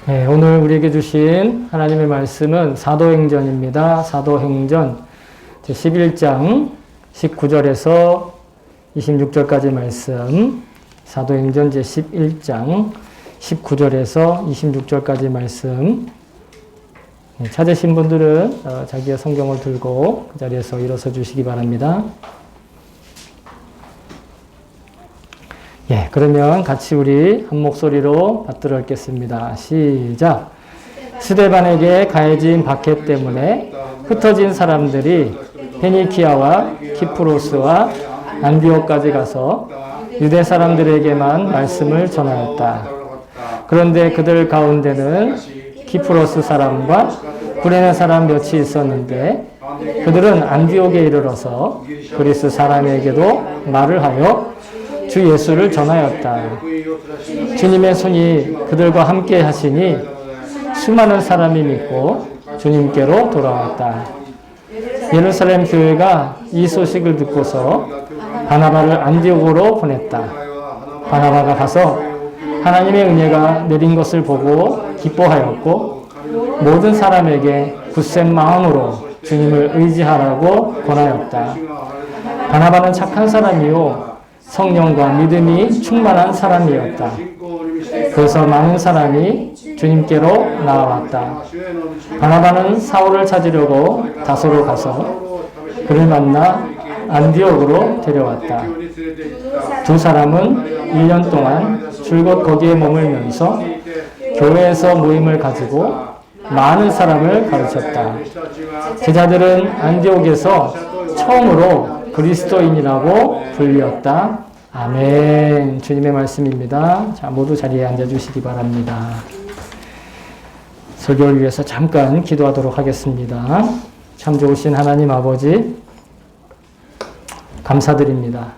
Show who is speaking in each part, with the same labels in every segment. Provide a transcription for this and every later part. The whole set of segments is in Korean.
Speaker 1: 네, 오늘 우리에게 주신 하나님의 말씀은 사도행전입니다. 사도행전 제11장 19절에서 26절까지 말씀, 사도행전 제11장 19절에서 26절까지 말씀. 찾으신 분들은 자기의 성경을 들고 그 자리에서 일어서 주시기 바랍니다. 예, 그러면 같이 우리 한 목소리로 받들어 읽겠습니다. 시작. 스데반에게 가해진 박해 때문에 흩어진 사람들이 페니키아와 키프로스와 안디옥까지 가서 유대 사람들에게만 말씀을 전하였다. 그런데 그들 가운데는 키프로스 사람과 구레네 사람 몇이 있었는데 그들은 안디옥에 이르러서 그리스 사람에게도 말을 하여 주 예수를 전하였다. 주님의 손이 그들과 함께 하시니 수많은 사람이 믿고 주님께로 돌아왔다. 예루살렘 교회가 이 소식을 듣고서 바나바를 안디옥으로 보냈다. 바나바가 가서 하나님의 은혜가 내린 것을 보고 기뻐하였고 모든 사람에게 굳센 마음으로 주님을 의지하라고 권하였다. 바나바는 착한 사람이요 성령과 믿음이 충만한 사람이었다. 그래서 많은 사람이 주님께로 나아왔다. 바나바는 사울을 찾으려고 다소로 가서 그를 만나 안디옥으로 데려왔다. 두 사람은 1년 동안 줄곧 거기에 머물면서 교회에서 모임을 가지고 많은 사람을 가르쳤다. 제자들은 안디옥에서 처음으로 그리스도인이라고 불리었다. 아멘. 주님의 말씀입니다. 자, 모두 자리에 앉아주시기 바랍니다. 설교를 위해서 잠깐 기도하도록 하겠습니다. 참 좋으신 하나님 아버지, 감사드립니다.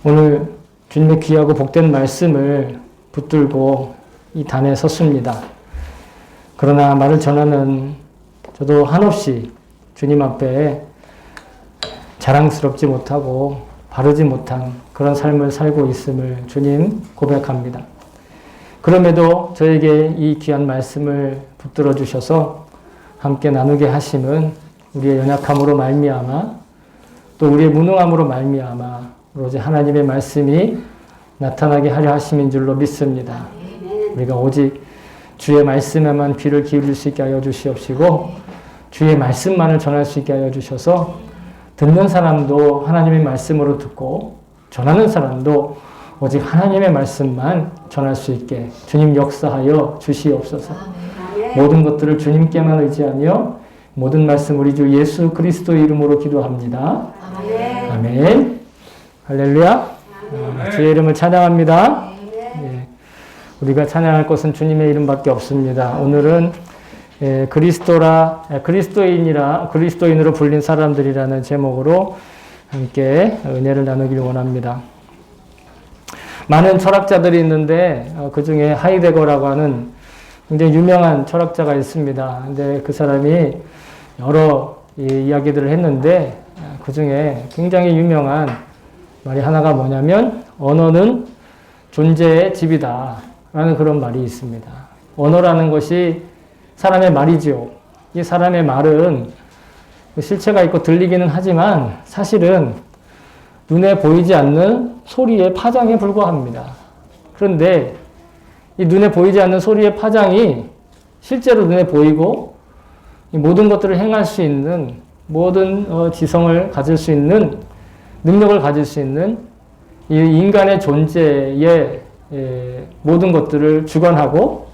Speaker 1: 오늘 주님의 귀하고 복된 말씀을 붙들고 이 단에 섰습니다. 그러나 말을 전하는 저도 한없이 주님 앞에 자랑스럽지 못하고 바르지 못한 그런 삶을 살고 있음을 주님 고백합니다. 그럼에도 저에게 이 귀한 말씀을 붙들어 주셔서 함께 나누게 하심은 우리의 연약함으로 말미암아 또 우리의 무능함으로 말미암아 오로지 하나님의 말씀이 나타나게 하려 하심인 줄로 믿습니다. 우리가 오직 주의 말씀에만 귀를 기울일 수 있게 하여 주시옵시고 주의 말씀만을 전할 수 있게 하여 주셔서 듣는 사람도 하나님의 말씀으로 듣고 전하는 사람도 오직 하나님의 말씀만 전할 수 있게 주님 역사하여 주시옵소서. 모든 것들을 주님께만 의지하며 모든 말씀 우리 주 예수 그리스도의 이름으로 기도합니다. 아멘. 할렐루야. 주의 이름을 찬양합니다. 예, 우리가 찬양할 것은 주님의 이름밖에 없습니다. 오늘은 그리스도인으로 불린 사람들이라는 제목으로 함께 은혜를 나누기를 원합니다. 많은 철학자들이 있는데 그 중에 하이데거라고 하는 굉장히 유명한 철학자가 있습니다. 근데 그 사람이 여러 이야기들을 했는데 그 중에 굉장히 유명한 말이 하나가 뭐냐면 언어는 존재의 집이다 라는 그런 말이 있습니다. 언어라는 것이 사람의 말이지요. 이 사람의 말은 실체가 있고 들리기는 하지만 사실은 눈에 보이지 않는 소리의 파장에 불과합니다. 그런데 이 눈에 보이지 않는 소리의 파장이 실제로 눈에 보이고 이 모든 것들을 행할 수 있는 모든 지성을 가질 수 있는 능력을 가질 수 있는 이 인간의 존재의 모든 것들을 주관하고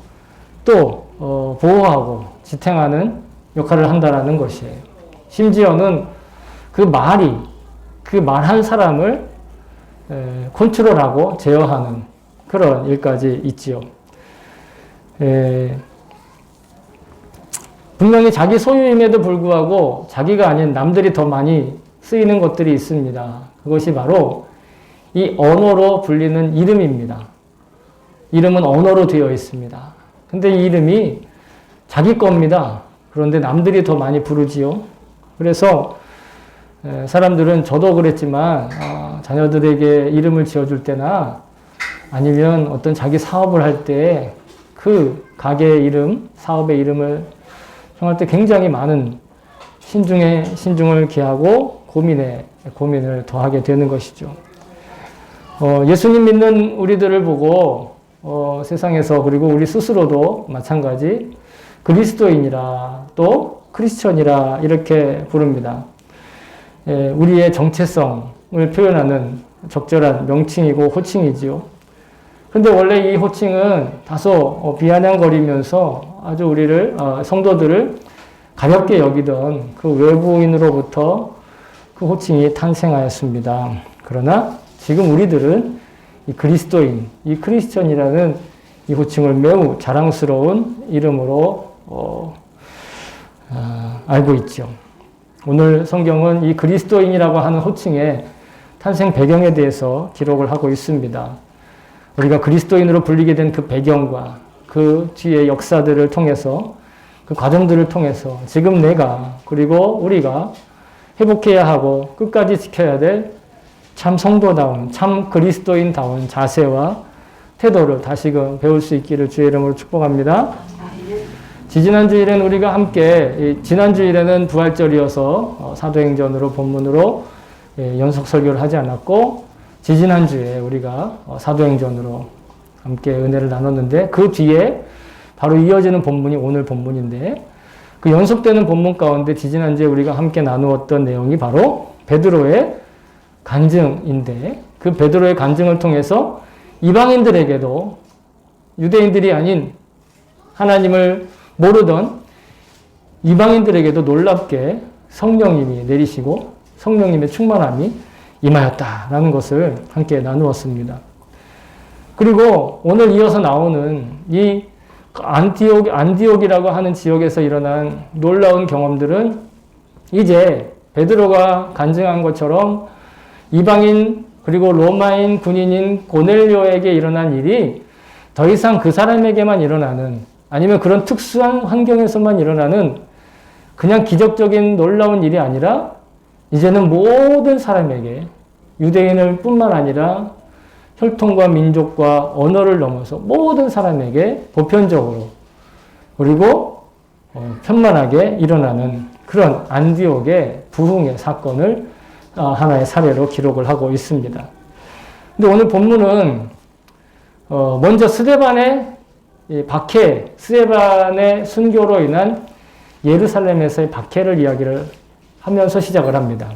Speaker 1: 또 보호하고 지탱하는 역할을 한다라는 것이에요. 심지어는 그 말한 사람을 컨트롤하고 제어하는 그런 일까지 있지요. 분명히 자기 소유임에도 불구하고 자기가 아닌 남들이 더 많이 쓰이는 것들이 있습니다. 그것이 바로 이 언어로 불리는 이름입니다. 이름은 언어로 되어 있습니다. 근데 이 이름이 자기 겁니다. 그런데 남들이 더 많이 부르지요. 그래서 사람들은 저도 그랬지만 자녀들에게 이름을 지어줄 때나 아니면 어떤 자기 사업을 할 때 그 가게의 이름, 사업의 이름을 정할 때 굉장히 많은 신중에 신중을 기하고 고민을 더하게 되는 것이죠. 예수님 믿는 우리들을 보고 세상에서 그리고 우리 스스로도 마찬가지 그리스도인이라 또 크리스천이라 이렇게 부릅니다. 우리의 정체성을 표현하는 적절한 명칭이고 호칭이지요. 근데 원래 이 호칭은 다소 비아냥거리면서 아주 우리를 성도들을 가볍게 여기던 그 외부인으로부터 그 호칭이 탄생하였습니다. 그러나 지금 우리들은 이 그리스도인, 이 크리스천이라는 이 호칭을 매우 자랑스러운 이름으로 알고 있죠. 오늘 성경은 이 그리스도인이라고 하는 호칭의 탄생 배경에 대해서 기록을 하고 있습니다. 우리가 그리스도인으로 불리게 된 그 배경과 그 뒤의 역사들을 통해서 그 과정들을 통해서 지금 내가 그리고 우리가 회복해야 하고 끝까지 지켜야 될 참 성도다운 참 그리스도인다운 자세와 태도를 다시금 배울 수 있기를 주의 이름으로 축복합니다. 지지난 주일에는 우리가 함께 지난 주일에는 부활절이어서 사도행전으로 본문으로 연속 설교를 하지 않았고 지지난 주에 우리가 사도행전으로 함께 은혜를 나눴는데 그 뒤에 바로 이어지는 본문이 오늘 본문인데 그 연속되는 본문 가운데 지지난 주에 우리가 함께 나누었던 내용이 바로 베드로의 간증인데 그 베드로의 간증을 통해서 이방인들에게도 유대인들이 아닌 하나님을 모르던 이방인들에게도 놀랍게 성령님이 내리시고 성령님의 충만함이 임하였다라는 것을 함께 나누었습니다. 그리고 오늘 이어서 나오는 이 안디옥이라고 하는 지역에서 일어난 놀라운 경험들은 이제 베드로가 간증한 것처럼 이방인 그리고 로마인 군인인 고넬료에게 일어난 일이 더 이상 그 사람에게만 일어나는 아니면 그런 특수한 환경에서만 일어나는 그냥 기적적인 놀라운 일이 아니라 이제는 모든 사람에게 유대인을 뿐만 아니라 혈통과 민족과 언어를 넘어서 모든 사람에게 보편적으로 그리고 편만하게 일어나는 그런 안디옥의 부흥의 사건을 하나의 사례로 기록을 하고 있습니다. 근데 오늘 본문은 먼저 스데반의 박해, 스데반의 순교로 인한 예루살렘에서의 박해를 이야기를 하면서 시작을 합니다.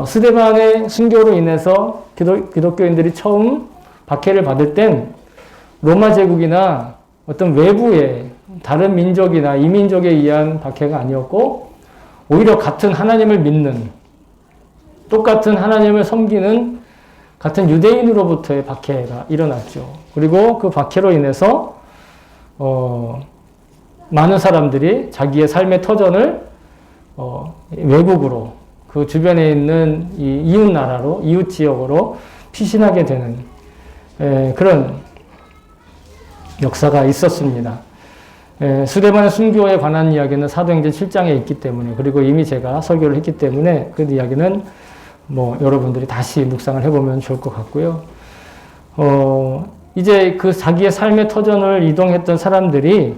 Speaker 1: 스데반의 순교로 인해서 기독교인들이 처음 박해를 받을 땐 로마 제국이나 어떤 외부의 다른 민족이나 이민족에 의한 박해가 아니었고 오히려 같은 하나님을 믿는 똑같은 하나님을 섬기는 같은 유대인으로부터의 박해가 일어났죠. 그리고 그 박해로 인해서 많은 사람들이 자기의 삶의 터전을 외국으로 그 주변에 있는 이 이웃 나라로 이웃 지역으로 피신하게 되는 그런 역사가 있었습니다. 스데반의 순교에 관한 이야기는 사도행전 7장에 있기 때문에 그리고 이미 제가 설교를 했기 때문에 그 이야기는 여러분들이 다시 묵상을 해보면 좋을 것 같고요. 이제 그 자기의 삶의 터전을 이동했던 사람들이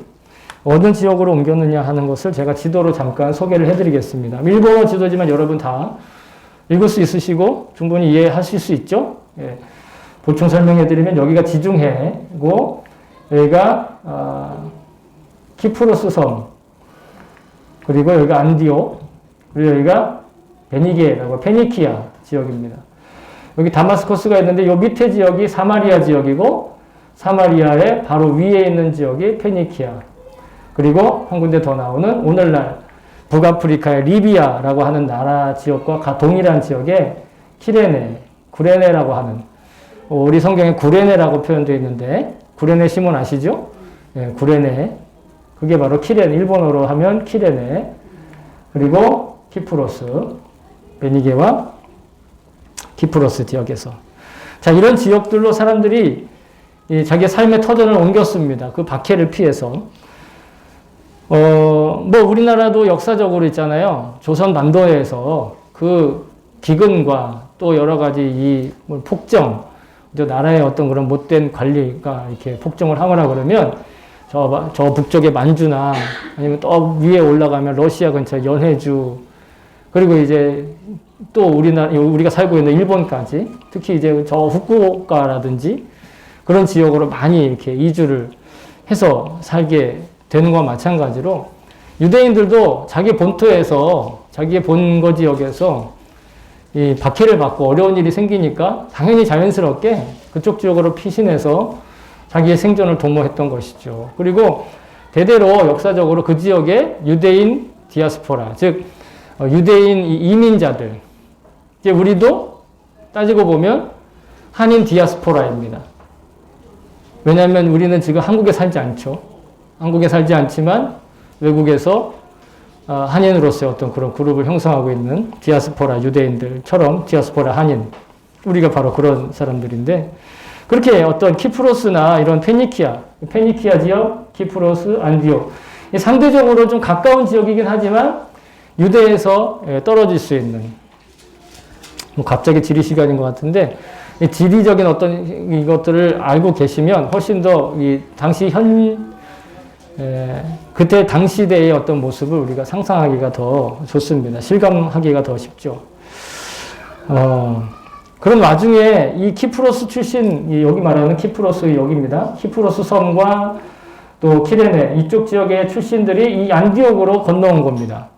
Speaker 1: 어느 지역으로 옮겼느냐 하는 것을 제가 지도로 잠깐 소개를 해드리겠습니다. 일본어 지도지만 여러분 다 읽을 수 있으시고 충분히 이해하실 수 있죠? 예. 보충 설명해드리면 여기가 지중해고 여기가 키프로스 섬 그리고 여기가 안디옥 그리고 여기가 베니게라고 페니키아 지역입니다. 여기 다마스커스가 있는데 이 밑에 지역이 사마리아 지역이고 사마리아의 바로 위에 있는 지역이 페니키아 그리고 한 군데 더 나오는 오늘날 북아프리카의 리비아라고 하는 나라 지역과 동일한 지역에 키레네, 구레네라고 하는 우리 성경에 구레네라고 표현되어 있는데 구레네 시몬 아시죠? 예, 구레네 그게 바로 키레네 일본어로 하면 키레네 그리고 키프로스 베니게와 키프로스 지역에서 자 이런 지역들로 사람들이 자기의 삶의 터전을 옮겼습니다. 그 박해를 피해서 우리나라도 역사적으로 있잖아요. 조선 반도에서 그 기근과 또 여러 가지 이 폭정 이제 나라의 어떤 그런 못된 관리가 이렇게 폭정을 하거나 그러면 저 북쪽의 만주나 아니면 또 위에 올라가면 러시아 근처 연해주 그리고 이제 또 우리가 살고 있는 일본까지 특히 이제 저 후쿠오카라든지 그런 지역으로 많이 이렇게 이주를 해서 살게 되는 것과 마찬가지로 유대인들도 자기 본토에서 자기의 본거 지역에서 이 박해를 받고 어려운 일이 생기니까 당연히 자연스럽게 그쪽 지역으로 피신해서 자기의 생존을 도모했던 것이죠. 그리고 대대로 역사적으로 그 지역에 유대인 디아스포라, 즉 유대인 이민자들, 이제 우리도 따지고 보면 한인 디아스포라입니다. 왜냐하면 우리는 지금 한국에 살지 않죠. 한국에 살지 않지만 외국에서 한인으로서의 어떤 그런 그룹을 형성하고 있는 디아스포라 유대인들처럼 디아스포라 한인, 우리가 바로 그런 사람들인데 그렇게 어떤 키프로스나 이런 페니키아 지역, 키프로스, 안디옥 상대적으로 좀 가까운 지역이긴 하지만 유대에서 떨어질 수 있는 뭐 갑자기 지리 시간인 것 같은데 지리적인 어떤 이것들을 알고 계시면 훨씬 더 이 당시 그때 당시대의 어떤 모습을 우리가 상상하기가 더 좋습니다. 실감하기가 더 쉽죠. 그런 와중에 이 키프로스 출신, 여기 말하는 키프로스 여기입니다. 키프로스 섬과 또 키레네 이쪽 지역의 출신들이 이 안디옥으로 건너온 겁니다.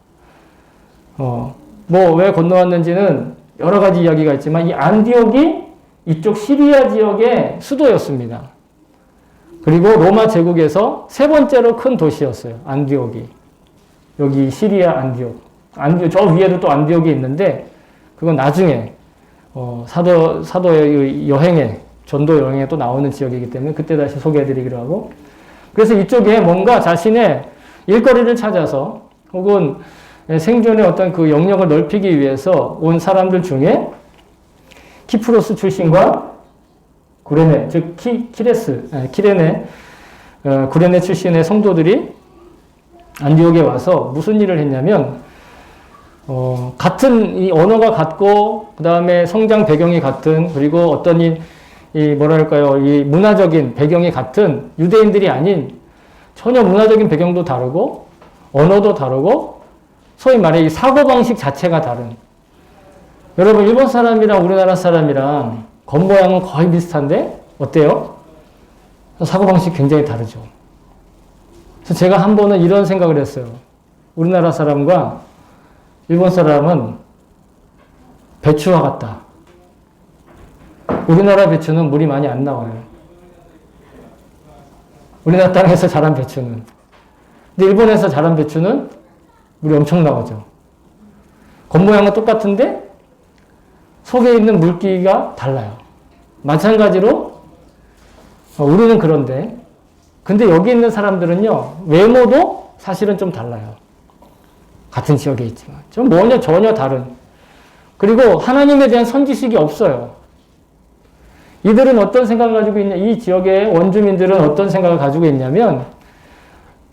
Speaker 1: 뭐 왜 건너왔는지는 여러 가지 이야기가 있지만 이 안디옥이 이쪽 시리아 지역의 수도였습니다. 그리고 로마 제국에서 세 번째로 큰 도시였어요. 안디옥이. 여기 시리아 안디옥. 저 위에도 또 안디옥이 있는데 그건 나중에 사도의 여행에 전도 여행에 또 나오는 지역이기 때문에 그때 다시 소개해드리기로 하고 그래서 이쪽에 뭔가 자신의 일거리를 찾아서 혹은 생존의 어떤 그 영역을 넓히기 위해서 온 사람들 중에 키프로스 출신과 구레네, 즉 키레네, 구레네 출신의 성도들이 안디옥에 와서 무슨 일을 했냐면 같은 이 언어가 같고 그 다음에 성장 배경이 같은 그리고 어떤 이 뭐랄까요 이 문화적인 배경이 같은 유대인들이 아닌 전혀 문화적인 배경도 다르고 언어도 다르고 소위 말해 이 사고방식 자체가 다른 여러분 일본 사람이랑 우리나라 사람이랑 겉모양은 거의 비슷한데 어때요? 사고방식 굉장히 다르죠. 그래서 제가 한 번은 이런 생각을 했어요. 우리나라 사람과 일본 사람은 배추와 같다. 우리나라 배추는 물이 많이 안 나와요. 우리나라 땅에서 자란 배추는. 근데 일본에서 자란 배추는 물이 엄청 나오죠. 겉모양은 똑같은데 속에 있는 물기가 달라요. 마찬가지로 우리는 그런데 근데 여기 있는 사람들은요. 외모도 사실은 좀 달라요. 같은 지역에 있지만 좀 전혀 다른 그리고 하나님에 대한 선지식이 없어요. 이들은 어떤 생각을 가지고 있냐 이 지역의 원주민들은 어떤 생각을 가지고 있냐면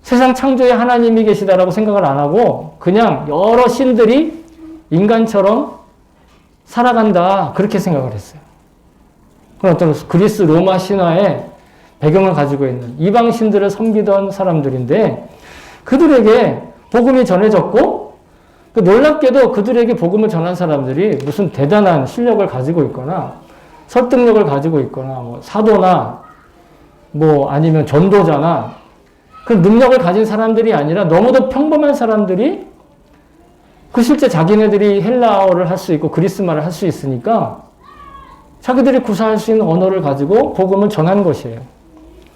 Speaker 1: 세상 창조에 하나님이 계시다라고 생각을 안 하고 그냥 여러 신들이 인간처럼 살아간다 그렇게 생각을 했어요. 그런 어떤 그리스 로마 신화의 배경을 가지고 있는 이방 신들을 섬기던 사람들인데 그들에게 복음이 전해졌고 놀랍게도 그들에게 복음을 전한 사람들이 무슨 대단한 실력을 가지고 있거나 설득력을 가지고 있거나 뭐 사도나 뭐 아니면 전도자나 그 능력을 가진 사람들이 아니라 너무도 평범한 사람들이 그 실제 자기네들이 헬라어를 할 수 있고 그리스말을 할 수 있으니까 자기들이 구사할 수 있는 언어를 가지고 복음을 전한 것이에요.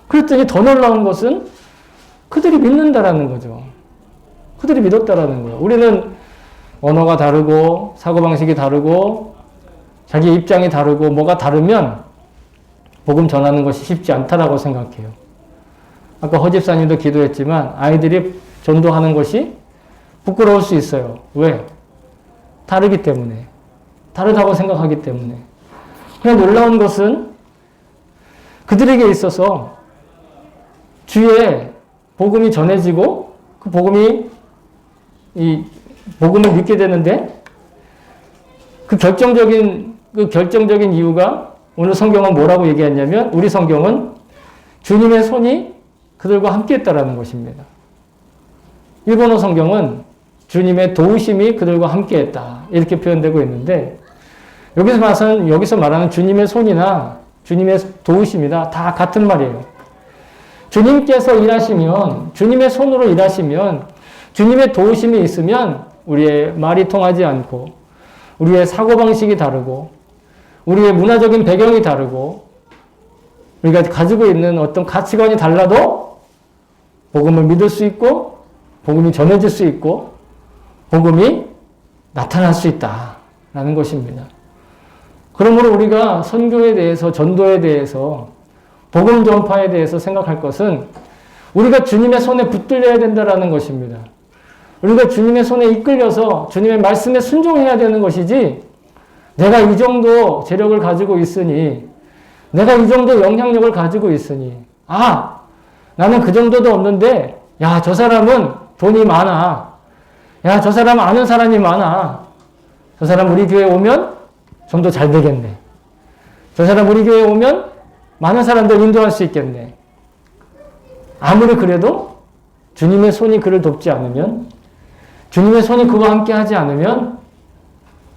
Speaker 1: 그랬더니 더 놀라운 것은 그들이 믿는다라는 거죠. 그들이 믿었다라는 거예요. 우리는 언어가 다르고 사고방식이 다르고 자기 입장이 다르고 뭐가 다르면 복음 전하는 것이 쉽지 않다라고 생각해요. 아까 허집사님도 기도했지만 아이들이 전도하는 것이 부끄러울 수 있어요. 왜? 다르기 때문에. 다르다고 생각하기 때문에. 그냥 놀라운 것은 그들에게 있어서 주의 복음이 전해지고 그 복음을 믿게 되는데 그 결정적인 이유가 오늘 성경은 뭐라고 얘기했냐면 우리 성경은 주님의 손이 그들과 함께 했다라는 것입니다. 일본어 성경은 주님의 도우심이 그들과 함께 했다. 이렇게 표현되고 있는데 여기서 말하는 주님의 손이나 주님의 도우심이나 다 같은 말이에요. 주님께서 일하시면, 주님의 손으로 일하시면, 주님의 도우심이 있으면 우리의 말이 통하지 않고, 우리의 사고방식이 다르고, 우리의 문화적인 배경이 다르고, 우리가 가지고 있는 어떤 가치관이 달라도 복음을 믿을 수 있고, 복음이 전해질 수 있고, 복음이 나타날 수 있다라는 것입니다. 그러므로 우리가 선교에 대해서, 전도에 대해서, 복음 전파에 대해서 생각할 것은 우리가 주님의 손에 붙들려야 된다는 것입니다. 우리가 주님의 손에 이끌려서 주님의 말씀에 순종해야 되는 것이지, 내가 이 정도 재력을 가지고 있으니, 내가 이 정도 영향력을 가지고 있으니, 나는 그 정도도 없는데, 저 사람은 돈이 많아. 저 사람 아는 사람이 많아. 저 사람 우리 교회 오면 좀 더 잘 되겠네. 저 사람 우리 교회 오면 많은 사람들 인도할 수 있겠네. 아무리 그래도 주님의 손이 그를 돕지 않으면, 주님의 손이 그와 함께 하지 않으면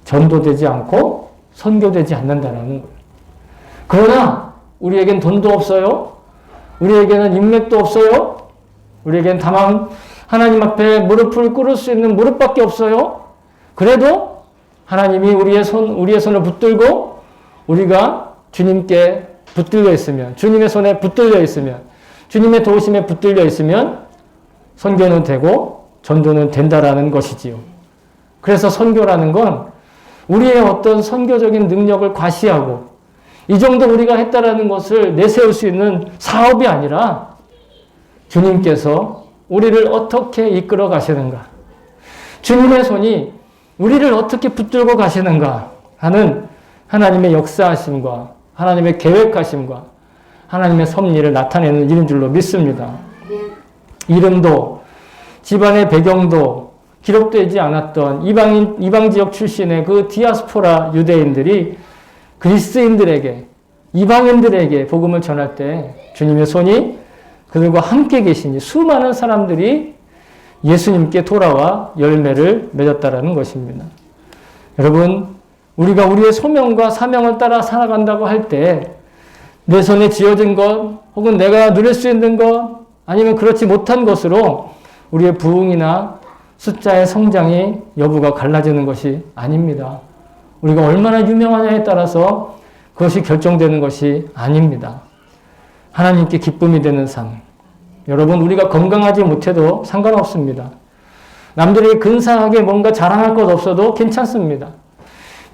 Speaker 1: 전도되지 않고 선교되지 않는다라는 거예요. 그러나 우리에겐 돈도 없어요. 우리에게는 인맥도 없어요. 우리에겐 다만 하나님 앞에 무릎을 꿇을 수 있는 무릎밖에 없어요. 그래도 하나님이 우리의 손을 붙들고 우리가 주님께 붙들려 있으면, 주님의 손에 붙들려 있으면, 주님의 도우심에 붙들려 있으면 선교는 되고 전도는 된다라는 것이지요. 그래서 선교라는 건 우리의 어떤 선교적인 능력을 과시하고 이 정도 우리가 했다라는 것을 내세울 수 있는 사업이 아니라 주님께서 우리를 어떻게 이끌어 가시는가, 주님의 손이 우리를 어떻게 붙들고 가시는가 하는 하나님의 역사하심과 하나님의 계획하심과 하나님의 섭리를 나타내는 일인 줄로 믿습니다. 이름도 집안의 배경도 기록되지 않았던 이방 지역 출신의 그 디아스포라 유대인들이 그리스인들에게, 이방인들에게 복음을 전할 때 주님의 손이 그들과 함께 계시니 수많은 사람들이 예수님께 돌아와 열매를 맺었다라는 것입니다. 여러분, 우리가 우리의 소명과 사명을 따라 살아간다고 할 때 내 손에 쥐어진 것 혹은 내가 누릴 수 있는 것 아니면 그렇지 못한 것으로 우리의 부흥이나 숫자의 성장이 여부가 갈라지는 것이 아닙니다. 우리가 얼마나 유명하냐에 따라서 그것이 결정되는 것이 아닙니다. 하나님께 기쁨이 되는 삶. 여러분, 우리가 건강하지 못해도 상관없습니다. 남들이 근사하게 뭔가 자랑할 것 없어도 괜찮습니다.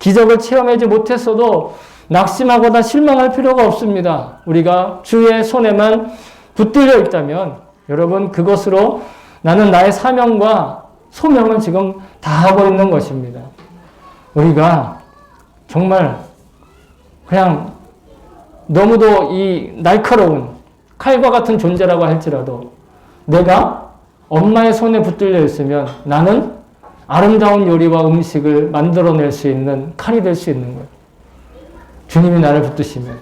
Speaker 1: 기적을 체험하지 못했어도 낙심하거나 실망할 필요가 없습니다. 우리가 주의 손에만 붙들려 있다면 여러분, 그것으로 나는 나의 사명과 소명을 지금 다 하고 있는 것입니다. 우리가 정말 그냥 너무도 이 날카로운 칼과 같은 존재라고 할지라도 내가 엄마의 손에 붙들려 있으면 나는 아름다운 요리와 음식을 만들어낼 수 있는 칼이 될 수 있는 거예요. 주님이 나를 붙드시면,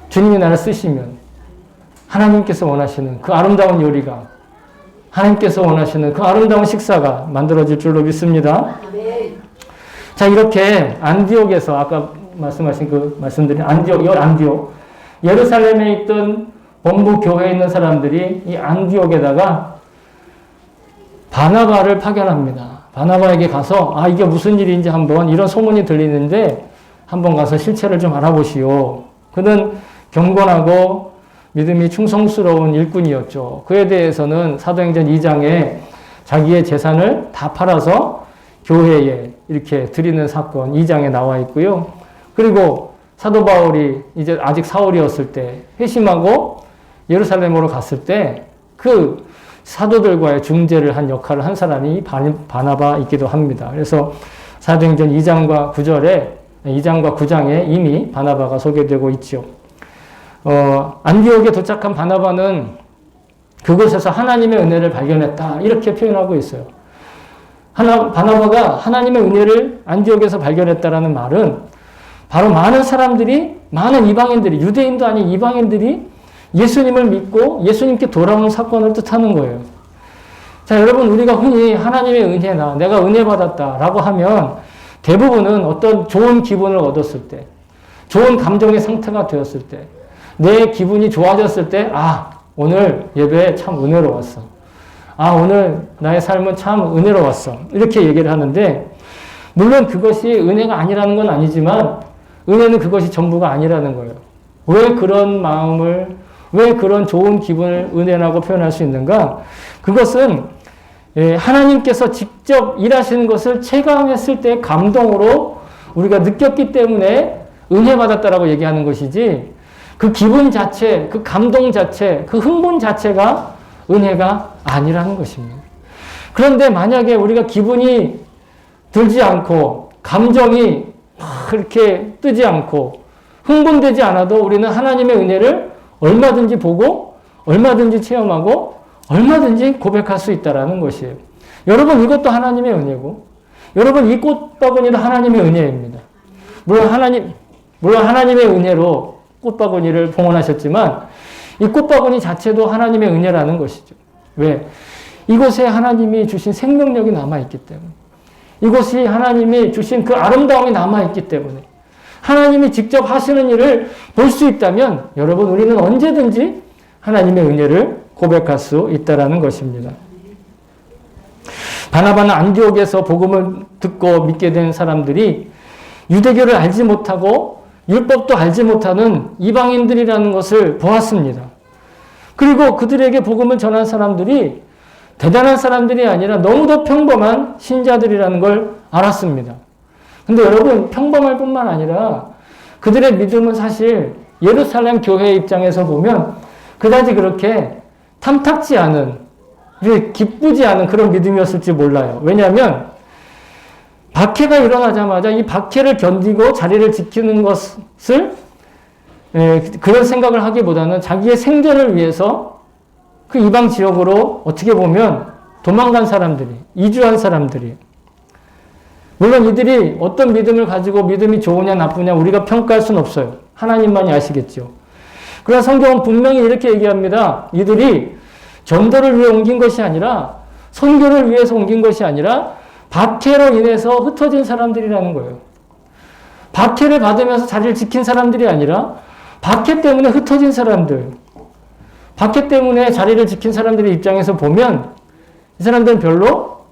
Speaker 1: 주님이 나를 쓰시면 하나님께서 원하시는 그 아름다운 요리가, 하나님께서 원하시는 그 아름다운 식사가 만들어질 줄로 믿습니다. 자, 이렇게 안디옥에서 아까 말씀드린 안디옥, 예루살렘에 있던 본부 교회에 있는 사람들이 이 안디옥에다가 바나바를 파견합니다. 바나바에게 가서 이게 무슨 일인지 한번, 이런 소문이 들리는데 한번 가서 실체를 좀 알아보시오. 그는 경건하고 믿음이 충성스러운 일꾼이었죠. 그에 대해서는 사도행전 2장에 자기의 재산을 다 팔아서 교회에 이렇게 드리는 사건 2장에 나와 있고요. 그리고 사도 바울이 이제 아직 사울이었을 때 회심하고 예루살렘으로 갔을 때 그 사도들과의 중재를 한 역할을 한 사람이 바나바이기도 합니다. 그래서 사도행전 2장과 9장에 이미 바나바가 소개되고 있죠. 안디옥에 도착한 바나바는 그곳에서 하나님의 은혜를 발견했다, 이렇게 표현하고 있어요. 바나바가 하나님의 은혜를 안디옥에서 발견했다라는 말은 바로 많은 사람들이, 많은 이방인들이, 유대인도 아닌 이방인들이 예수님을 믿고 예수님께 돌아오는 사건을 뜻하는 거예요. 자, 여러분, 우리가 흔히 하나님의 은혜나 내가 은혜 받았다라고 하면 대부분은 어떤 좋은 기분을 얻었을 때, 좋은 감정의 상태가 되었을 때, 내 기분이 좋아졌을 때, 아, 오늘 예배에 참 은혜로웠어. 아, 오늘 나의 삶은 참 은혜로웠어. 이렇게 얘기를 하는데, 물론 그것이 은혜가 아니라는 건 아니지만, 은혜는 그것이 전부가 아니라는 거예요. 왜 그런 마음을, 왜 그런 좋은 기분을 은혜라고 표현할 수 있는가? 그것은 하나님께서 직접 일하시는 것을 체감했을 때 감동으로 우리가 느꼈기 때문에 은혜 받았다라고 얘기하는 것이지, 그 기분 자체, 그 감동 자체, 그 흥분 자체가 은혜가 아니라는 것입니다. 그런데 만약에 우리가 기분이 들지 않고 감정이 막 그렇게 뜨지 않고 흥분되지 않아도 우리는 하나님의 은혜를 얼마든지 보고 얼마든지 체험하고 얼마든지 고백할 수 있다는 것이에요. 여러분, 이것도 하나님의 은혜고, 여러분, 이 꽃바구니도 하나님의 은혜입니다. 물론 하나님의 은혜로 꽃바구니를 봉헌하셨지만 이 꽃바구니 자체도 하나님의 은혜라는 것이죠. 왜? 이곳에 하나님이 주신 생명력이 남아있기 때문에, 이곳이 하나님이 주신 그 아름다움이 남아있기 때문에, 하나님이 직접 하시는 일을 볼 수 있다면 여러분, 우리는 언제든지 하나님의 은혜를 고백할 수 있다는 것입니다. 바나바는 안디옥에서 복음을 듣고 믿게 된 사람들이 유대교를 알지 못하고 율법도 알지 못하는 이방인들이라는 것을 보았습니다. 그리고 그들에게 복음을 전한 사람들이 대단한 사람들이 아니라 너무도 평범한 신자들이라는 걸 알았습니다. 근데 여러분, 평범할 뿐만 아니라 그들의 믿음은 사실 예루살렘 교회 입장에서 보면 그다지 그렇게 탐탁지 않은, 기쁘지 않은 그런 믿음이었을지 몰라요. 왜냐하면 박해가 일어나자마자 이 박해를 견디고 자리를 지키는 것을 그런 생각을 하기보다는 자기의 생존을 위해서 그 이방 지역으로 어떻게 보면 도망간 사람들이, 이주한 사람들이, 물론 이들이 어떤 믿음을 가지고 믿음이 좋으냐 나쁘냐 우리가 평가할 수는 없어요. 하나님만이 아시겠죠. 그러나 성경은 분명히 이렇게 얘기합니다. 이들이 전도를 위해 옮긴 것이 아니라, 선교를 위해서 옮긴 것이 아니라 박해로 인해서 흩어진 사람들이라는 거예요. 박해를 받으면서 자리를 지킨 사람들이 아니라 박해 때문에 흩어진 사람들, 박해 때문에 자리를 지킨 사람들의 입장에서 보면 이 사람들은 별로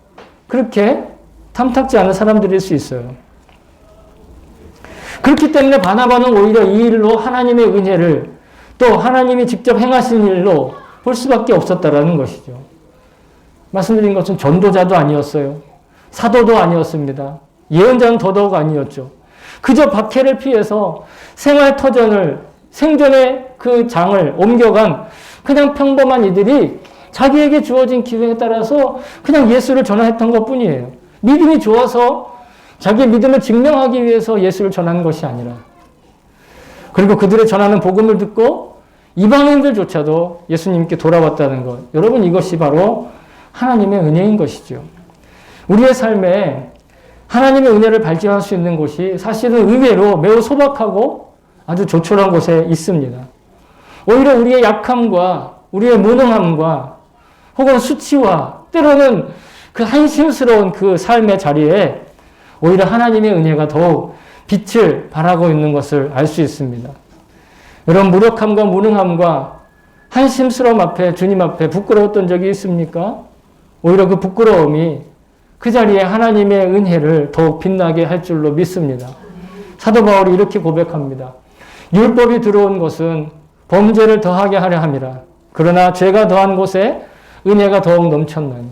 Speaker 1: 그렇게 탐탁지 않은 사람들일 수 있어요. 그렇기 때문에 바나바는 오히려 이 일로 하나님의 은혜를, 또 하나님이 직접 행하신 일로 볼 수밖에 없었다라는 것이죠. 말씀드린 것은 전도자도 아니었어요. 사도도 아니었습니다. 예언자는 더더욱 아니었죠. 그저 박해를 피해서 생활터전을, 생존의 그 장을 옮겨간 그냥 평범한 이들이 자기에게 주어진 기회에 따라서 그냥 예수를 전하였던 것 뿐이에요. 믿음이 좋아서 자기의 믿음을 증명하기 위해서 예수를 전하는 것이 아니라, 그리고 그들의 전하는 복음을 듣고 이방인들조차도 예수님께 돌아왔다는 것. 여러분, 이것이 바로 하나님의 은혜인 것이죠. 우리의 삶에 하나님의 은혜를 발견할 수 있는 곳이 사실은 의외로 매우 소박하고 아주 조촐한 곳에 있습니다. 오히려 우리의 약함과 우리의 무능함과 혹은 수치와 때로는 그 한심스러운 그 삶의 자리에 오히려 하나님의 은혜가 더욱 빛을 발하고 있는 것을 알 수 있습니다. 여러분, 무력함과 무능함과 한심스러움 앞에, 주님 앞에 부끄러웠던 적이 있습니까? 오히려 그 부끄러움이 그 자리에 하나님의 은혜를 더욱 빛나게 할 줄로 믿습니다. 사도 바울이 이렇게 고백합니다. 율법이 들어온 것은 범죄를 더하게 하려 함이라. 그러나 죄가 더한 곳에 은혜가 더욱 넘쳤나니.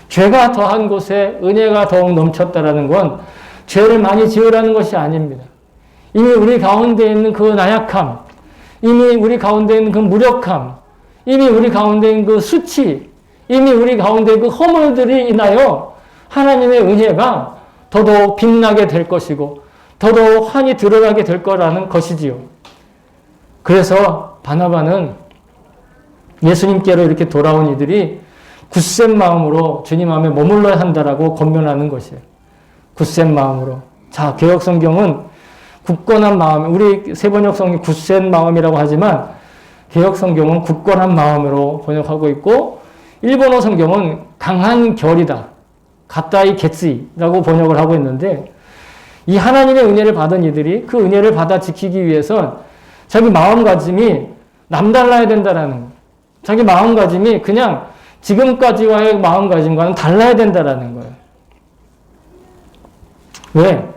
Speaker 1: 죄가 더한 곳에 은혜가 더욱 넘쳤다라는 건 죄를 많이 지으라는 것이 아닙니다. 이미 우리 가운데 있는 그 나약함, 이미 우리 가운데 있는 그 무력함, 이미 우리 가운데 있는 그 수치, 이미 우리 가운데 그 허물들이 인하여 하나님의 은혜가 더더욱 빛나게 될 것이고 더더욱 환히 드러나게 될 거라는 것이지요. 그래서 바나바는 예수님께로 이렇게 돌아온 이들이 굳센 마음으로 주님 앞에 머물러야 한다라고 권면하는 것이에요. 굳센 마음으로. 자, 개혁성경은 굳건한 마음, 우리 세번역성이 굳센 마음이라고 하지만 개역성경은 굳건한 마음으로 번역하고 있고 일본어 성경은 강한 결이다. 가타이 게츠이라고 번역을 하고 있는데 이 하나님의 은혜를 받은 이들이 그 은혜를 받아 지키기 위해선 자기 마음가짐이 남달라야 된다라는 거예요. 자기 마음가짐이 그냥 지금까지와의 마음가짐과는 달라야 된다라는 거예요. 왜?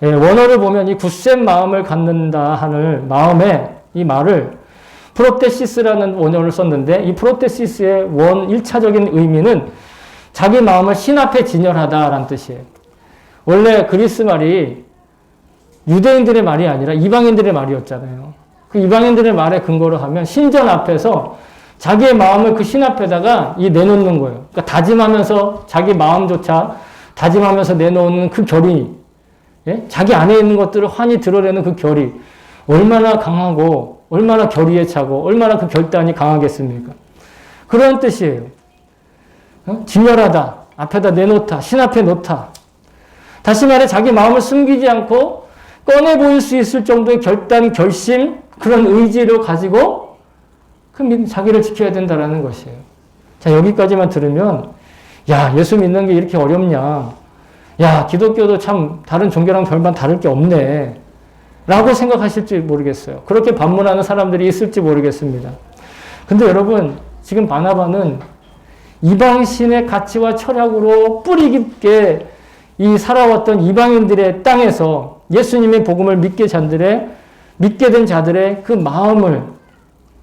Speaker 1: 원어를 보면 이 굳센 마음을 갖는다 하는 마음에 이 말을 프로테시스라는 원어를 썼는데 이 프로테시스의 1차적인 의미는 자기 마음을 신 앞에 진열하다라는 뜻이에요. 원래 그리스 말이 유대인들의 말이 아니라 이방인들의 말이었잖아요. 그 이방인들의 말에 근거로 하면 신전 앞에서 자기의 마음을 그 신 앞에다가 내놓는 거예요. 그러니까 다짐하면서 자기 마음조차 다짐하면서 내놓는 그 결이, 예? 자기 안에 있는 것들을 환히 드러내는 그 결이 얼마나 강하고 얼마나 결의에 차고 얼마나 그 결단이 강하겠습니까? 그런 뜻이에요. 진열하다, 앞에다 내놓다, 신 앞에 놓다. 다시 말해 자기 마음을 숨기지 않고 꺼내 보일 수 있을 정도의 결단, 결심, 그런 의지를 가지고 자기를 지켜야 된다는 것이에요. 자, 여기까지만 들으면 야, 예수 믿는 게 이렇게 어렵냐. 야, 기독교도 참 다른 종교랑 별반 다를 게 없네. 라고 생각하실지 모르겠어요. 그렇게 반문하는 사람들이 있을지 모르겠습니다. 근데 여러분, 지금 바나바는 이방신의 가치와 철학으로 뿌리 깊게 이 살아왔던 이방인들의 땅에서 예수님의 복음을 믿게 된 자들의 그 마음을,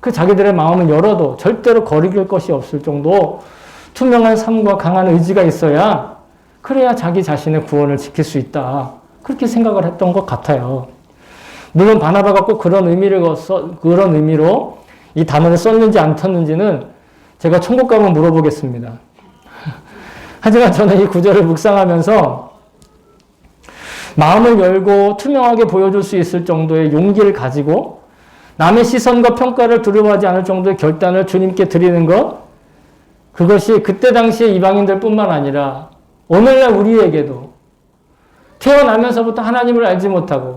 Speaker 1: 그 자기들의 마음을 열어도 절대로 거리길 것이 없을 정도 투명한 삶과 강한 의지가 있어야 그래야 자기 자신의 구원을 지킬 수 있다. 그렇게 생각을 했던 것 같아요. 물론 바나바가 꼭 그런 의미로 이 단어를 썼는지 안 썼는지는 제가 천국 가면 물어보겠습니다. 하지만 저는 이 구절을 묵상하면서 마음을 열고 투명하게 보여줄 수 있을 정도의 용기를 가지고 남의 시선과 평가를 두려워하지 않을 정도의 결단을 주님께 드리는 것, 그것이 그때 당시의 이방인들 뿐만 아니라 오늘날 우리에게도 태어나면서부터 하나님을 알지 못하고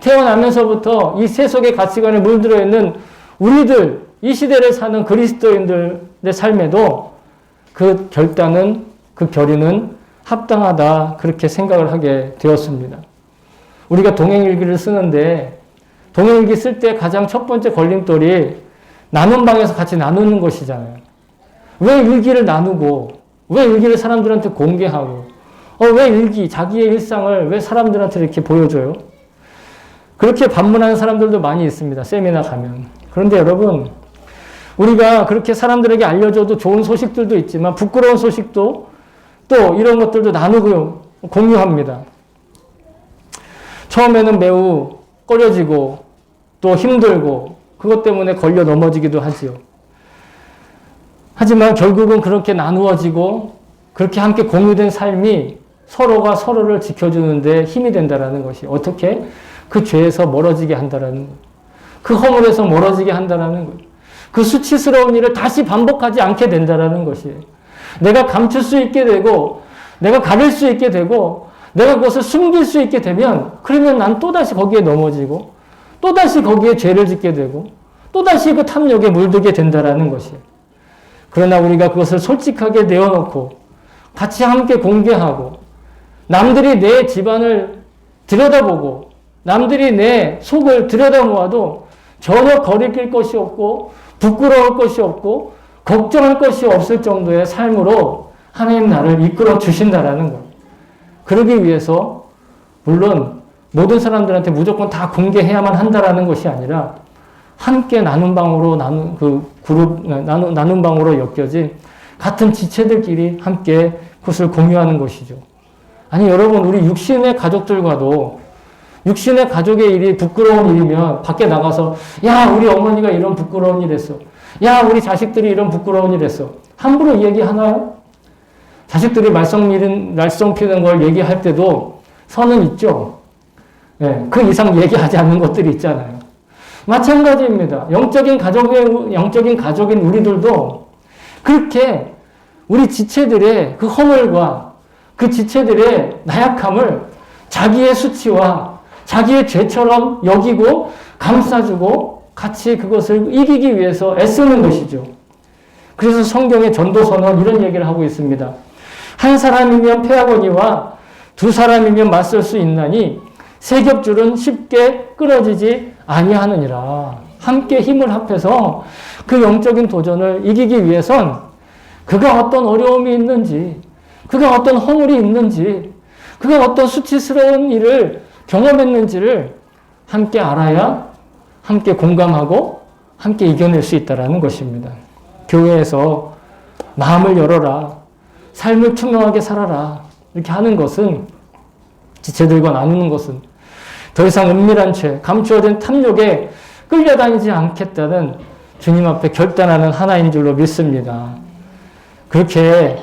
Speaker 1: 태어나면서부터 이 세속의 가치관에 물들어 있는 우리들, 이 시대를 사는 그리스도인들의 삶에도 그 결단은, 그 결의는 합당하다, 그렇게 생각을 하게 되었습니다. 우리가 동행일기를 쓰는데 동행일기 쓸 때 가장 첫 번째 걸림돌이 나눈 방에서 같이 나누는 것이잖아요. 왜 일기를 나누고, 왜 일기를 사람들한테 공개하고, 왜 일기, 자기의 일상을 왜 사람들한테 이렇게 보여줘요? 그렇게 반문하는 사람들도 많이 있습니다. 세미나 가면. 그런데 여러분, 우리가 그렇게 사람들에게 알려줘도 좋은 소식들도 있지만 부끄러운 소식도 또 이런 것들도 나누고 공유합니다. 처음에는 매우 꺼려지고 또 힘들고 그것 때문에 걸려 넘어지기도 하지요. 하지만 결국은 그렇게 나누어지고 그렇게 함께 공유된 삶이 서로가 서로를 지켜주는 데 힘이 된다는 것이, 어떻게? 그 죄에서 멀어지게 한다는 것, 그 허물에서 멀어지게 한다는 것, 그 수치스러운 일을 다시 반복하지 않게 된다는 것이에요. 내가 감출 수 있게 되고 내가 가릴 수 있게 되고 내가 그것을 숨길 수 있게 되면, 그러면 난 또다시 거기에 넘어지고 또다시 거기에 죄를 짓게 되고 또다시 그 탐욕에 물들게 된다는 것이에요. 그러나 우리가 그것을 솔직하게 내어놓고 같이 함께 공개하고 남들이 내 집안을 들여다보고 남들이 내 속을 들여다보아도 전혀 거리낄 것이 없고 부끄러울 것이 없고 걱정할 것이 없을 정도의 삶으로 하나님 나를 이끌어 주신다라는 것. 그러기 위해서 물론 모든 사람들한테 무조건 다 공개해야만 한다라는 것이 아니라 함께 나눈 방으로 나눈 방으로 엮여진 같은 지체들끼리 함께 그것을 공유하는 것이죠. 아니 여러분, 우리 육신의 가족들과도 육신의 가족의 일이 부끄러운 일이면 밖에 나가서 야, 우리 어머니가 이런 부끄러운 일 했어. 야, 우리 자식들이 이런 부끄러운 일 했어. 함부로 얘기하나요? 자식들이 말썽 피는 걸 얘기할 때도 선은 있죠. 네, 그 이상 얘기하지 않는 것들이 있잖아요. 마찬가지입니다. 영적인 가족인 우리들도 그렇게 우리 지체들의 그 허물과 그 지체들의 나약함을 자기의 수치와 자기의 죄처럼 여기고 감싸주고 같이 그것을 이기기 위해서 애쓰는 것이죠. 그래서 성경의 전도서는 이런 얘기를 하고 있습니다. 한 사람이면 패하거니와 두 사람이면 맞설 수 있나니 세 겹줄은 쉽게 끊어지지 아니하느니라. 함께 힘을 합해서 그 영적인 도전을 이기기 위해선 그가 어떤 어려움이 있는지, 그가 어떤 허물이 있는지, 그가 어떤 수치스러운 일을 경험했는지를 함께 알아야 함께 공감하고 함께 이겨낼 수 있다는 것입니다. 교회에서 마음을 열어라, 삶을 투명하게 살아라 이렇게 하는 것은, 지체들과 나누는 것은 더 이상 은밀한 죄, 감추어진 탐욕에 끌려다니지 않겠다는 주님 앞에 결단하는 하나인 줄로 믿습니다. 그렇게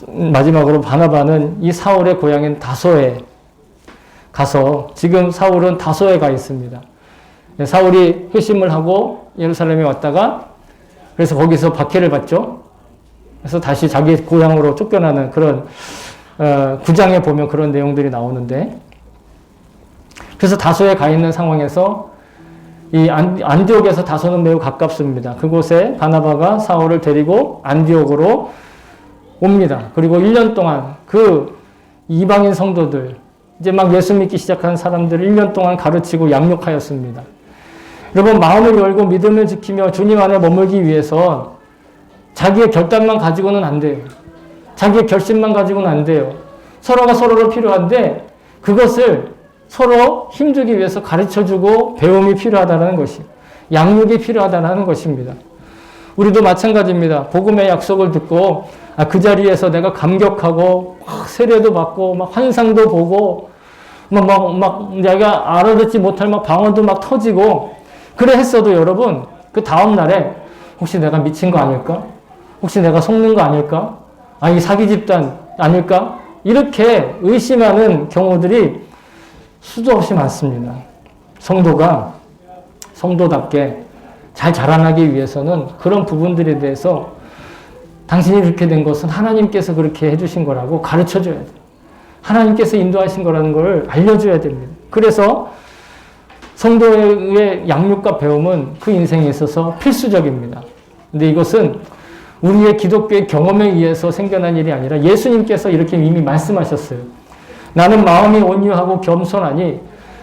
Speaker 1: 마지막으로 바나바는 이 사울의 고향인 다소에 가서, 지금 사울은 다소에 가 있습니다. 사울이 회심을 하고 예루살렘에 왔다가 그래서 거기서 박해를 받죠. 그래서 다시 자기 고향으로 쫓겨나는 그런 9장에 보면 그런 내용들이 나오는데, 그래서 다소에 가 있는 상황에서 이 안디옥에서 다소는 매우 가깝습니다. 그곳에 바나바가 사울을 데리고 안디옥으로 옵니다. 그리고 1년 동안 그 이방인 성도들, 이제 막 예수 믿기 시작한 사람들을 1년 동안 가르치고 양육하였습니다. 여러분, 마음을 열고 믿음을 지키며 주님 안에 머물기 위해서 자기의 결단만 가지고는 안 돼요. 자기의 결심만 가지고는 안 돼요. 서로가 서로를 필요한데 그것을 서로 힘주기 위해서 가르쳐주고 배움이 필요하다는 것이, 양육이 필요하다는 것입니다. 우리도 마찬가지입니다. 복음의 약속을 듣고 그 자리에서 내가 감격하고 막 세례도 받고 막 환상도 보고 막 내가 알아듣지 못할 막 방언도 막 터지고 그래 했어도 여러분, 그 다음 날에 혹시 내가 미친 거 아닐까? 혹시 내가 속는 거 아닐까? 이 사기 집단 아닐까? 이렇게 의심하는 경우들이 수도 없이 많습니다. 성도가 성도답게 잘 자라나기 위해서는 그런 부분들에 대해서 당신이 그렇게 된 것은 하나님께서 그렇게 해주신 거라고 가르쳐줘야 돼요. 하나님께서 인도하신 거라는 걸 알려줘야 됩니다. 그래서 성도의 양육과 배움은 그 인생에 있어서 필수적입니다. 근데 이것은 우리의 기독교의 경험에 의해서 생겨난 일이 아니라 예수님께서 이렇게 이미 말씀하셨어요. 나는 마음이 온유하고 겸손하니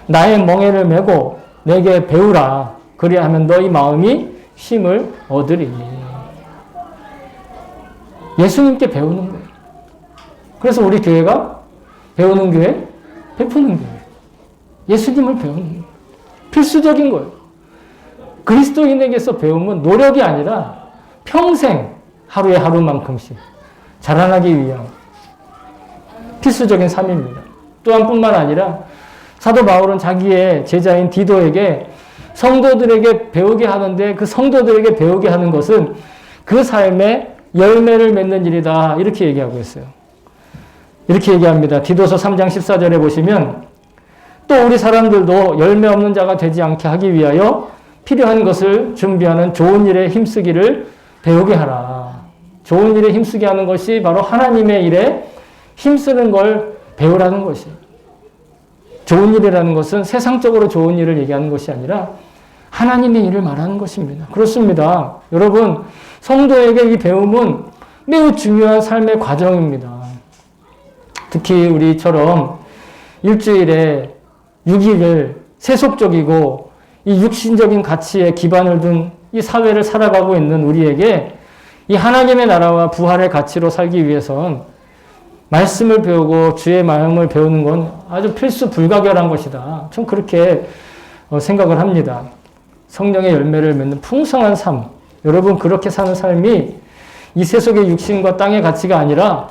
Speaker 1: 나의 멍에를 메고 내게 배우라. 그리하면 너희 마음이 힘을 얻으리니. 예수님께 배우는 거예요. 그래서 우리 교회가 배우는 교회, 베푸는 교회. 예수님을 배우는 거예요. 필수적인 거예요. 그리스도인에게서 배움은 노력이 아니라 평생 하루에 하루만큼씩 자라나기 위한 필수적인 삶입니다. 또한 뿐만 아니라 사도 바울은 자기의 제자인 디도에게 성도들에게 배우게 하는데, 그 성도들에게 배우게 하는 것은 그 삶의 열매를 맺는 일이다. 이렇게 얘기하고 있어요. 이렇게 얘기합니다. 디도서 3장 14절에 보시면 또 우리 사람들도 열매 없는 자가 되지 않게 하기 위하여 필요한 것을 준비하는 좋은 일에 힘쓰기를 배우게 하라. 좋은 일에 힘쓰게 하는 것이 바로 하나님의 일에 힘쓰는 걸 배우라는 것이에요. 좋은 일이라는 것은 세상적으로 좋은 일을 얘기하는 것이 아니라 하나님의 일을 말하는 것입니다. 그렇습니다. 여러분, 성도에게 이 배움은 매우 중요한 삶의 과정입니다. 특히 우리처럼 일주일에 6일을 세속적이고 이 육신적인 가치에 기반을 둔 이 사회를 살아가고 있는 우리에게 이 하나님의 나라와 부활의 가치로 살기 위해선 말씀을 배우고 주의 마음을 배우는 건 아주 필수 불가결한 것이다. 좀 그렇게 생각을 합니다. 성령의 열매를 맺는 풍성한 삶. 여러분, 그렇게 사는 삶이 이 세속의 육신과 땅의 가치가 아니라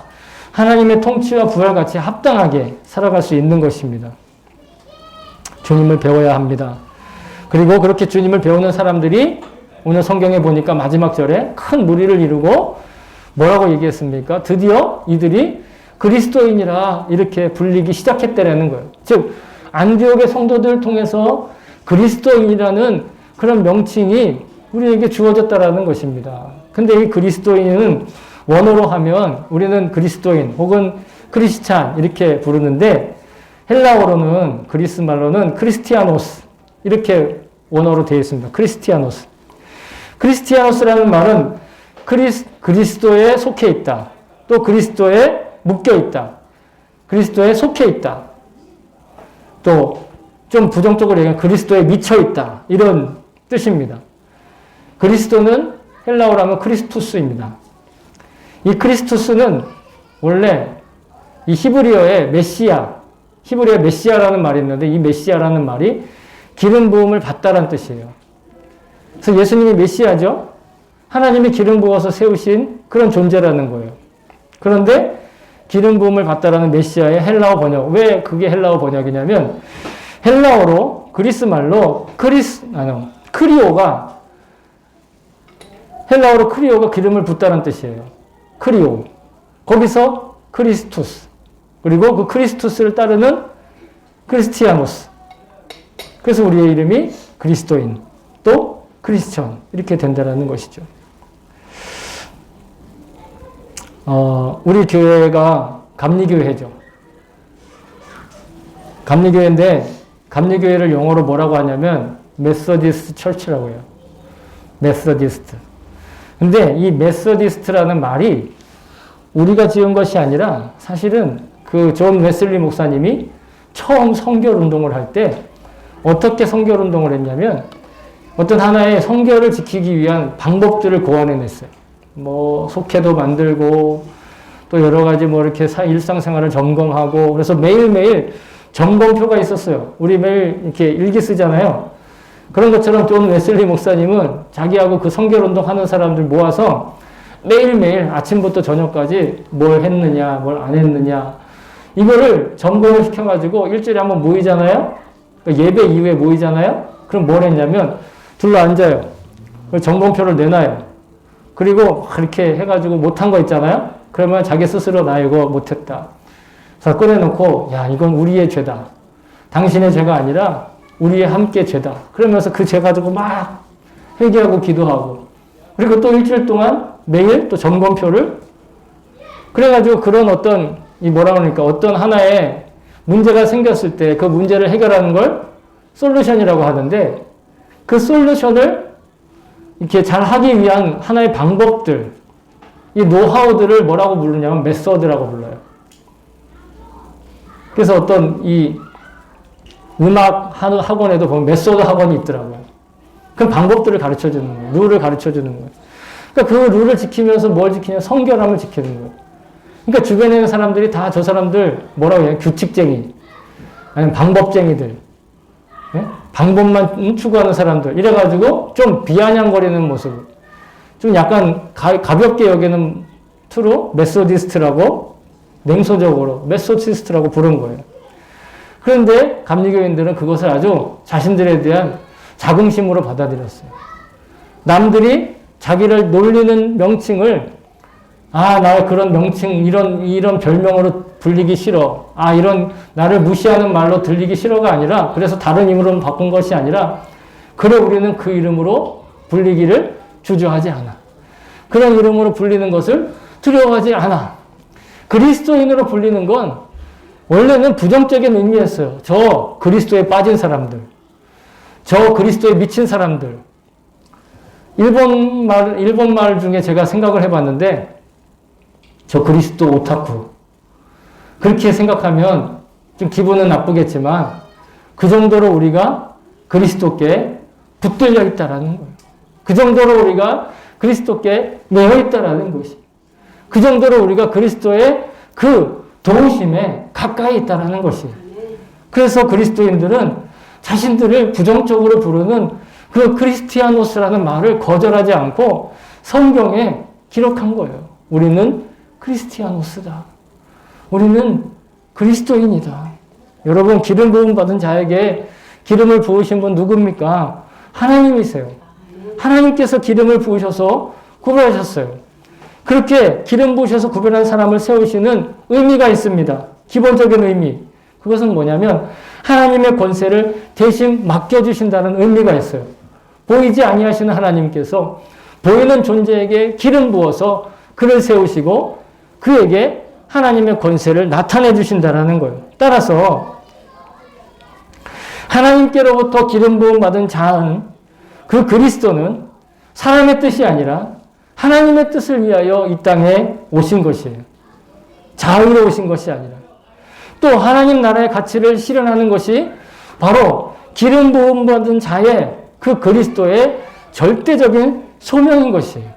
Speaker 1: 하나님의 통치와 부활 가치에 합당하게 살아갈 수 있는 것입니다. 주님을 배워야 합니다. 그리고 그렇게 주님을 배우는 사람들이 오늘 성경에 보니까 마지막 절에 큰 무리를 이루고 뭐라고 얘기했습니까? 드디어 이들이 그리스도인이라 이렇게 불리기 시작했다라는 거예요. 즉 안디옥의 성도들을 통해서 그리스도인이라는 그런 명칭이 우리에게 주어졌다라는 것입니다. 근데 이 그리스도인은 원어로 하면 우리는 그리스도인 혹은 크리스찬 이렇게 부르는데, 헬라어로는 그리스 말로는 크리스티아노스 이렇게 원어로 되어 있습니다. 크리스티아노스. 크리스티아노스라는 말은 그리스도에 속해 있다. 또 그리스도에 묶여 있다. 그리스도에 속해 있다. 또 좀 부정적으로 얘기하면 그리스도에 미쳐 있다. 이런 뜻입니다. 그리스도는 헬라어로 하면 크리스투스입니다. 이 크리스투스는 원래 이 히브리어의 메시아, 히브리어의 메시아라는 말이 있는데 이 메시아라는 말이 기름 부음을 받다라는 뜻이에요. 그래서 예수님이 메시아죠. 하나님이 기름 부어서 세우신 그런 존재라는 거예요. 그런데 기름 부음을 받다라는 메시아의 헬라어 번역. 왜 그게 헬라어 번역이냐면 헬라어로 그리스 말로 크리오가 헬라어로 크리오가 기름을 붓다는 뜻이에요. 크리오. 거기서 크리스투스. 그리고 그 크리스투스를 따르는 크리스티아노스. 그래서 우리의 이름이 그리스도인, 또 크리스천 이렇게 된다는 것이죠. 우리 교회가 감리교회죠. 감리교회인데 감리교회를 영어로 뭐라고 하냐면 메소디스트 철치라고 해요. 메소디스트. 근데 이 메소디스트라는 말이 우리가 지은 것이 아니라 사실은 그 존 웨슬리 목사님이 처음 성결 운동을 할 때 어떻게 성결 운동을 했냐면 어떤 하나의 성결을 지키기 위한 방법들을 고안해냈어요. 뭐 속회도 만들고 또 여러 가지 뭐 이렇게 일상생활을 점검하고 그래서 매일매일 점검표가 있었어요. 우리 매일 이렇게 일기 쓰잖아요. 그런 것처럼 존 웨슬리 목사님은 자기하고 그 성결 운동 하는 사람들 모아서 매일매일 아침부터 저녁까지 뭘 했느냐, 뭘 안 했느냐 이거를 점검을 시켜가지고 일주일에 한번 모이잖아요. 예배 이후에 모이잖아요. 그럼 뭘 했냐면 둘러 앉아요. 점검표를 내놔요. 그리고 그렇게 해가지고 못한 거 있잖아요. 그러면 자기 스스로 나 이거 못했다. 그래서 꺼내놓고 야 이건 우리의 죄다. 당신의 죄가 아니라 우리의 함께 죄다. 그러면서 그 죄 가지고 막 회개하고 기도하고 그리고 또 일주일 동안 매일 또 점검표를 그래가지고 그런 어떤 이 뭐라 그러니까 어떤 하나의 문제가 생겼을 때 그 문제를 해결하는 걸 솔루션이라고 하는데 그 솔루션을 이렇게 잘 하기 위한 하나의 방법들 이 노하우들을 뭐라고 부르냐면 메소드라고 불러요. 그래서 어떤 이 음악 학원에도 보면 메소드 학원이 있더라고요. 그 방법들을 가르쳐 주는 거예요. 룰을 가르쳐 주는 거예요. 그러니까 그 룰을 지키면서 뭘 지키냐? 성결함을 지키는 거예요. 그러니까 주변에 있는 사람들이 다 저 사람들 뭐라고 해요? 규칙쟁이. 아니면 방법쟁이들. 네? 방법만 추구하는 사람들. 이래가지고 좀 비아냥거리는 모습. 좀 약간 가볍게 여기는 투로 메소디스트라고 냉소적으로 메소디스트라고 부른 거예요. 그런데 감리교인들은 그것을 아주 자신들에 대한 자긍심으로 받아들였어요. 남들이 자기를 놀리는 명칭을 나 그런 명칭 이런 별명으로 불리기 싫어. 이런 나를 무시하는 말로 들리기 싫어가 아니라 그래서 다른 이름으로 바꾼 것이 아니라 그래 우리는 그 이름으로 불리기를 주저하지 않아. 그런 이름으로 불리는 것을 두려워하지 않아. 그리스도인으로 불리는 건 원래는 부정적인 의미였어요. 저 그리스도에 빠진 사람들. 저 그리스도에 미친 사람들. 일본 말 중에 제가 생각을 해봤는데 저 그리스도 오타쿠. 그렇게 생각하면 좀 기분은 나쁘겠지만 그 정도로 우리가 그리스도께 붙들려 있다라는 거예요. 그 정도로 우리가 그리스도께 매여 있다라는 것이. 그 정도로 우리가 그리스도의 그 도우심에 가까이 있다라는 것이. 그래서 그리스도인들은 자신들을 부정적으로 부르는 그 크리스티아노스라는 말을 거절하지 않고 성경에 기록한 거예요. 우리는 크리스티아노스다. 우리는 그리스도인이다. 여러분 기름 부음 받은 자에게 기름을 부으신 분 누굽니까? 하나님이세요. 하나님께서 기름을 부으셔서 구별하셨어요. 그렇게 기름 부으셔서 구별한 사람을 세우시는 의미가 있습니다. 기본적인 의미. 그것은 뭐냐면 하나님의 권세를 대신 맡겨주신다는 의미가 있어요. 보이지 아니하시는 하나님께서 보이는 존재에게 기름 부어서 그를 세우시고 그에게 하나님의 권세를 나타내 주신다는 거예요. 따라서 하나님께로부터 기름 부음 받은 자은 그 그리스도는 사람의 뜻이 아니라 하나님의 뜻을 위하여 이 땅에 오신 것이에요. 자의로 오신 것이 아니라. 또 하나님 나라의 가치를 실현하는 것이 바로 기름 부음 받은 자의 그 그리스도의 절대적인 소명인 것이에요.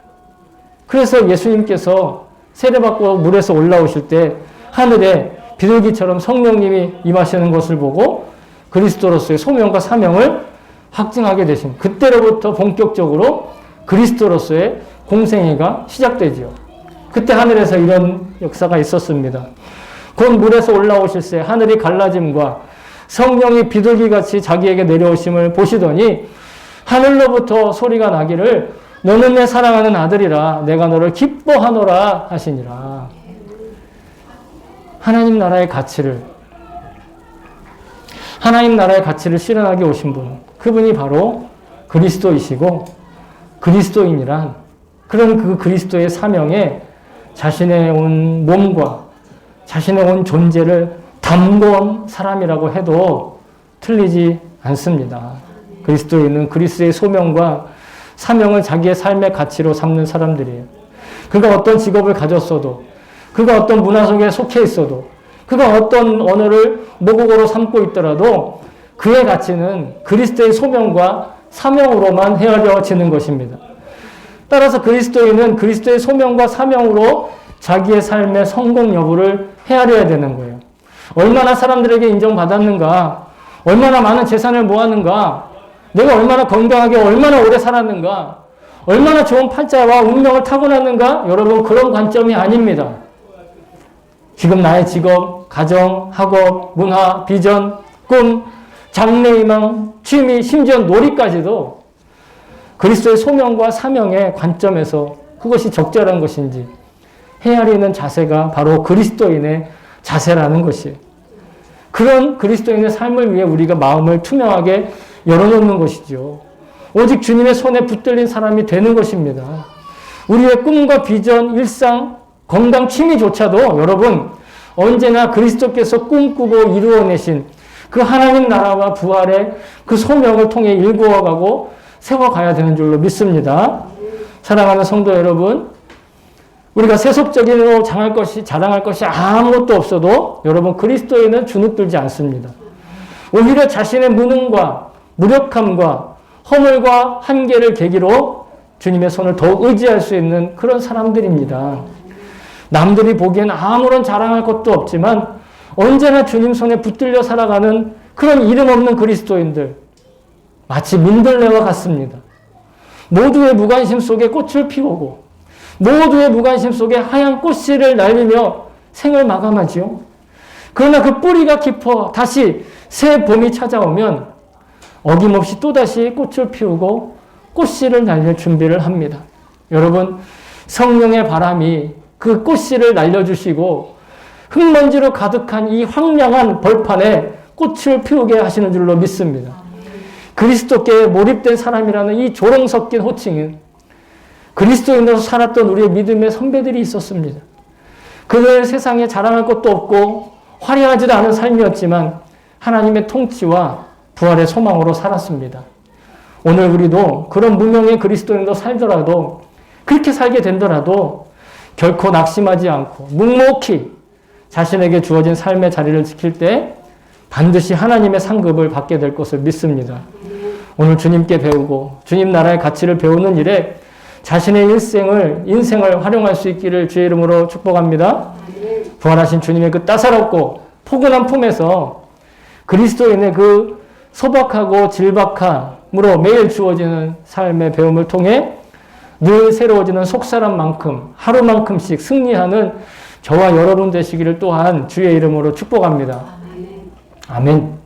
Speaker 1: 그래서 예수님께서 세례받고 물에서 올라오실 때 하늘에 비둘기처럼 성령님이 임하시는 것을 보고 그리스도로서의 소명과 사명을 확증하게 되신, 그때로부터 본격적으로 그리스도로서의 공생애가 시작되지요. 그때 하늘에서 이런 역사가 있었습니다. 곧 물에서 올라오실 때 하늘이 갈라짐과 성령이 비둘기같이 자기에게 내려오심을 보시더니 하늘로부터 소리가 나기를 너는 내 사랑하는 아들이라 내가 너를 기뻐하노라 하시니라. 하나님 나라의 가치를 실현하게 오신 분, 그분이 바로 그리스도이시고 그리스도인이란 그런 그 그리스도의 사명에 자신의 온 몸과 자신의 온 존재를 담궈온 사람이라고 해도 틀리지 않습니다. 그리스도인은 그리스도의 소명과 사명을 자기의 삶의 가치로 삼는 사람들이에요. 그가 어떤 직업을 가졌어도, 그가 어떤 문화 속에 속해 있어도, 그가 어떤 언어를 모국어로 삼고 있더라도 그의 가치는 그리스도의 소명과 사명으로만 헤아려지는 것입니다. 따라서 그리스도인은 그리스도의 소명과 사명으로 자기의 삶의 성공 여부를 헤아려야 되는 거예요. 얼마나 사람들에게 인정받았는가, 얼마나 많은 재산을 모았는가, 내가 얼마나 건강하게 얼마나 오래 살았는가, 얼마나 좋은 팔자와 운명을 타고났는가, 여러분 그런 관점이 아닙니다. 지금 나의 직업, 가정, 학업, 문화, 비전, 꿈, 장래희망, 취미, 심지어 놀이까지도 그리스도의 소명과 사명의 관점에서 그것이 적절한 것인지 헤아리는 자세가 바로 그리스도인의 자세라는 것이에요. 그런 그리스도인의 삶을 위해 우리가 마음을 투명하게 열어놓는 것이죠. 오직 주님의 손에 붙들린 사람이 되는 것입니다. 우리의 꿈과 비전, 일상, 건강, 취미조차도 여러분 언제나 그리스도께서 꿈꾸고 이루어내신 그 하나님 나라와 부활의 그 소명을 통해 일구어가고 세워가야 되는 줄로 믿습니다. 사랑하는 성도 여러분, 우리가 세속적으로 자랑할 것이 아무것도 없어도 여러분 그리스도인은 주눅들지 않습니다. 오히려 자신의 무능과 무력함과 허물과 한계를 계기로 주님의 손을 더욱 의지할 수 있는 그런 사람들입니다. 남들이 보기엔 아무런 자랑할 것도 없지만 언제나 주님 손에 붙들려 살아가는 그런 이름 없는 그리스도인들, 마치 민들레와 같습니다. 모두의 무관심 속에 꽃을 피우고 모두의 무관심 속에 하얀 꽃씨를 날리며 생을 마감하지요. 그러나 그 뿌리가 깊어 다시 새 봄이 찾아오면 어김없이 또다시 꽃을 피우고 꽃씨를 날릴 준비를 합니다. 여러분, 성령의 바람이 그 꽃씨를 날려주시고 흙먼지로 가득한 이 황량한 벌판에 꽃을 피우게 하시는 줄로 믿습니다. 그리스도께 몰입된 사람이라는 이 조롱 섞인 호칭은 그리스도인으로 살았던 우리의 믿음의 선배들이 있었습니다. 그들 세상에 자랑할 것도 없고 화려하지도 않은 삶이었지만 하나님의 통치와 부활의 소망으로 살았습니다. 오늘 우리도 그런 무명의 그리스도인으로 살더라도, 그렇게 살게 된더라도 결코 낙심하지 않고 묵묵히 자신에게 주어진 삶의 자리를 지킬 때 반드시 하나님의 상급을 받게 될 것을 믿습니다. 오늘 주님께 배우고 주님 나라의 가치를 배우는 일에 자신의 인생을 활용할 수 있기를 주의 이름으로 축복합니다. 부활하신 주님의 그 따사롭고 포근한 품에서 그리스도인의 그 소박하고 질박함으로 매일 주어지는 삶의 배움을 통해 늘 새로워지는 속사람만큼 하루만큼씩 승리하는 저와 여러분 되시기를 또한 주의 이름으로 축복합니다. 아멘.